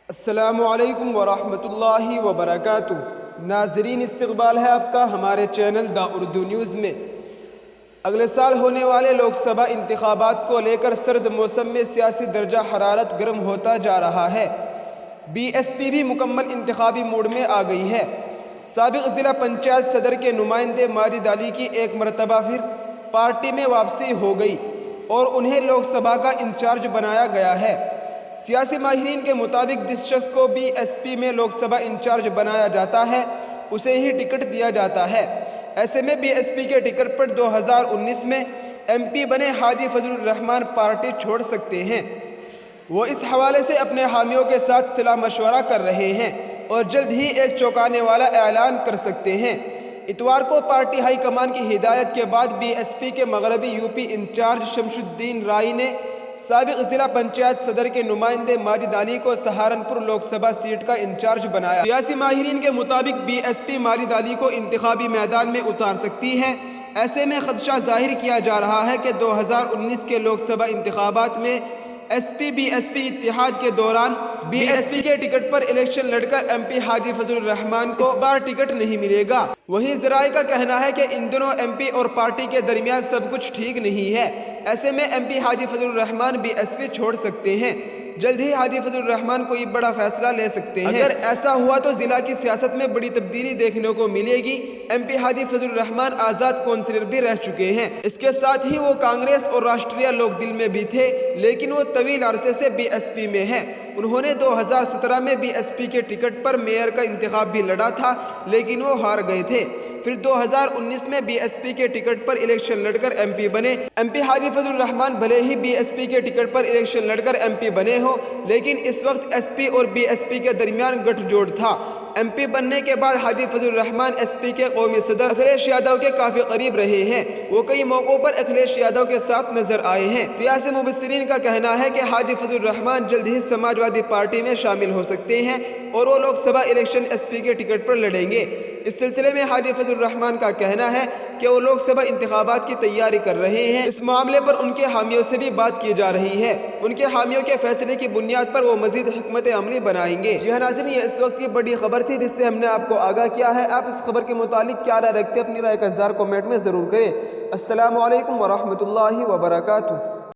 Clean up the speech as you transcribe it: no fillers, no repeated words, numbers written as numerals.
السلام علیکم ورحمۃ اللہ وبرکاتہ۔ ناظرین، استقبال ہے آپ کا ہمارے چینل دا اردو نیوز میں۔ اگلے سال ہونے والے لوک سبھا انتخابات کو لے کر سرد موسم میں سیاسی درجہ حرارت گرم ہوتا جا رہا ہے۔ بی ایس پی بھی مکمل انتخابی موڈ میں آ گئی ہے۔ سابق ضلع پنچایت صدر کے نمائندے ماجد علی کی ایک مرتبہ پھر پارٹی میں واپسی ہو گئی اور انہیں لوک سبھا کا انچارج بنایا گیا ہے۔ سیاسی ماہرین کے مطابق جس شخص کو بی ایس پی میں لوک سبھا انچارج بنایا جاتا ہے اسے ہی ٹکٹ دیا جاتا ہے۔ ایسے میں بی ایس پی کے ٹکٹ پر 2019 میں ایم پی بنے حاجی فضل الرحمان پارٹی چھوڑ سکتے ہیں۔ وہ اس حوالے سے اپنے حامیوں کے ساتھ صلاح مشورہ کر رہے ہیں اور جلد ہی ایک چونکانے والا اعلان کر سکتے ہیں۔ اتوار کو پارٹی ہائی کمان کی ہدایت کے بعد بی ایس پی کے مغربی یو پی انچارج شمس الدین رائی نے سابق ضلع پنچایت صدر کے نمائندے ماجد علی کو سہارنپور لوک سبھا سیٹ کا انچارج بنایا۔ سیاسی ماہرین کے مطابق بی ایس پی ماجد علی کو انتخابی میدان میں اتار سکتی ہے۔ ایسے میں خدشہ ظاہر کیا جا رہا ہے کہ 2019 کے لوک سبھا انتخابات میں S P B S P اتحاد کے دوران بی ایس پی کے ٹکٹ پر الیکشن لڑ کر ایم پی حاجی فضل الرحمان کو اس بار ٹکٹ نہیں ملے گا۔ وہیں ذرائع کا کہنا ہے کہ ان دنوں ایم پی اور پارٹی کے درمیان سب کچھ ٹھیک نہیں ہے۔ ایسے میں ایم پی حاجی فضل الرحمان بی ایس پی چھوڑ سکتے ہیں۔ جلد ہی حاجی فضل الرحمان کوئی بڑا فیصلہ لے سکتے ہیں۔ اگر ایسا ہوا تو ضلع کی سیاست میں بڑی تبدیلی دیکھنے کو ملے گی۔ ایم پی حاجی فضل الرحمان آزاد کونسلر بھی رہ چکے ہیں۔ اس کے ساتھ ہی وہ کانگریس اور راشٹریہ لوک دل میں بھی تھے، لیکن وہ طویل عرصے سے بی ایس پی میں ہیں۔ انہوں نے 2017 میں بی ایس پی کے ٹکٹ پر میئر کا انتخاب بھی لڑا تھا، لیکن وہ ہار گئے تھے۔ پھر 2019 میں بی ایس پی کے ٹکٹ پر الیکشن لڑ کر ایم پی بنے۔ ایم پی حاجی فضل الرحمان بھلے ہی بی ایس پی کے ٹکٹ پر الیکشن لڑ کر ایم پی بنے ہو، لیکن اس وقت ایس پی اور بی ایس پی کے درمیان گٹھ جوڑ تھا۔ ایم پی بننے کے بعد حاجی فضل الرحمان ایس پی کے قومی صدر اکھلیش یادو کے کافی قریب رہے ہیں۔ وہ کئی موقعوں پر اکھلیش یادو کے ساتھ نظر آئے ہیں۔ سیاسی مبصرین کا کہنا ہے کہ حاجی فضل الرحمان جلد ہی سماجوادی پارٹی میں شامل ہو سکتے ہیں اور وہ Lok Sabha election S P کے ٹکٹ پر لڑیں گے۔ اس سلسلے میں حاجی فضل الرحمان کا کہنا ہے کہ وہ لوک سبھا انتخابات کی تیاری کر رہے ہیں۔ اس معاملے پر ان کے حامیوں سے بھی بات کی جا رہی ہے۔ ان کے حامیوں کے فیصلے کی بنیاد پر وہ مزید حکمت عملی بنائیں گے۔ جی ہاں ناظرین، یہ اس وقت کی بڑی خبر تھی جس سے ہم نے آپ کو آگاہ کیا ہے۔ آپ اس خبر کے متعلق کیا رائے رکھتے ہیں؟ اپنی رائے کا اظہار کمنٹ میں ضرور کریں۔ السلام علیکم ورحمۃ اللہ وبرکاتہ۔